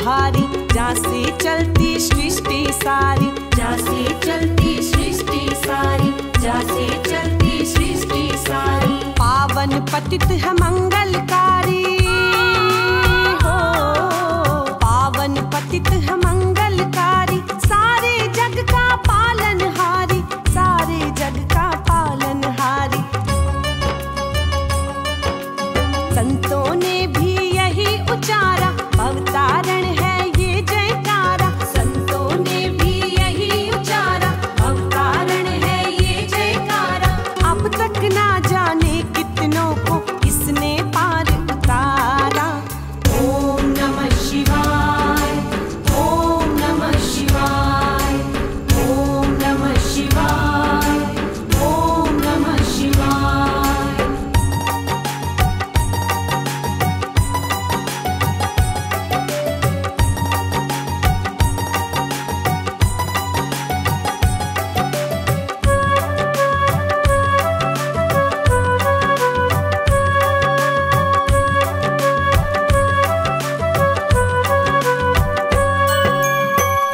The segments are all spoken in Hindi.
भारी, जासे चलती सृष्टि सारी, जासे चलती सृष्टि सारी, जासे चलती सृष्टि सारी। पावन पतित है मंगलकारी हो, पावन पतित है मंगलकारी, सारे जग का पालनहारी, सारे जग का पालनहारी। संतों ने भी यही उचारा, अवतारण है ये जयकारा। संतों ने भी यही उचारा, अवतारण है ये जयकारा। अब तक ना जाने कितनों को इसने पार उतारा। ओम नमः शिवाय, ओम नमः शिवाय, ओम नमः शिवाय, ओम नमः शिवाय।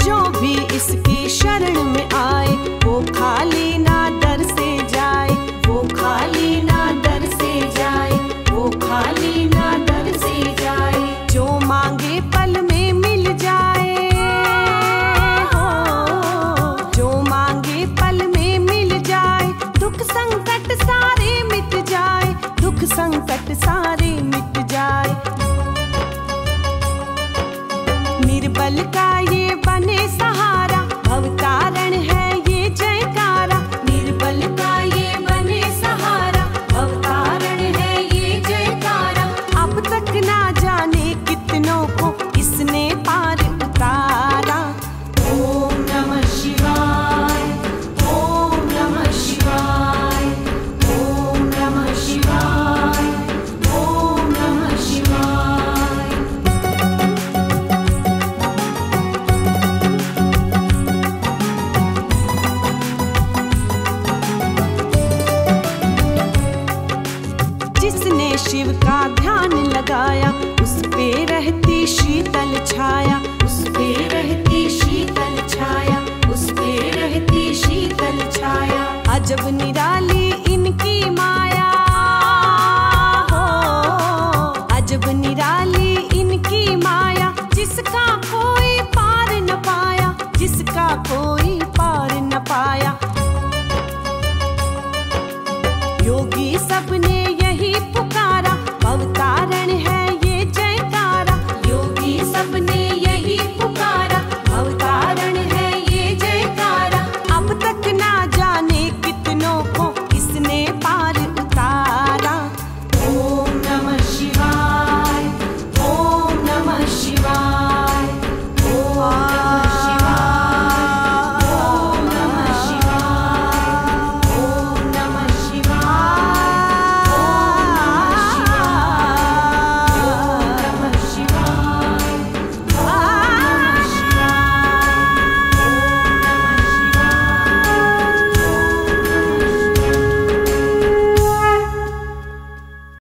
जो भी इसकी शरण में आए, वो खाली ना दर से जाए, वो खाली ना दर से जाए, वो खाली ना दर से जाए। जो मांगे पल में मिल जाए हो, जो मांगे पल में मिल जाए। दुख संकट सारे मिट जाए, दुख संकट सारे मिट जाए। निर्बल का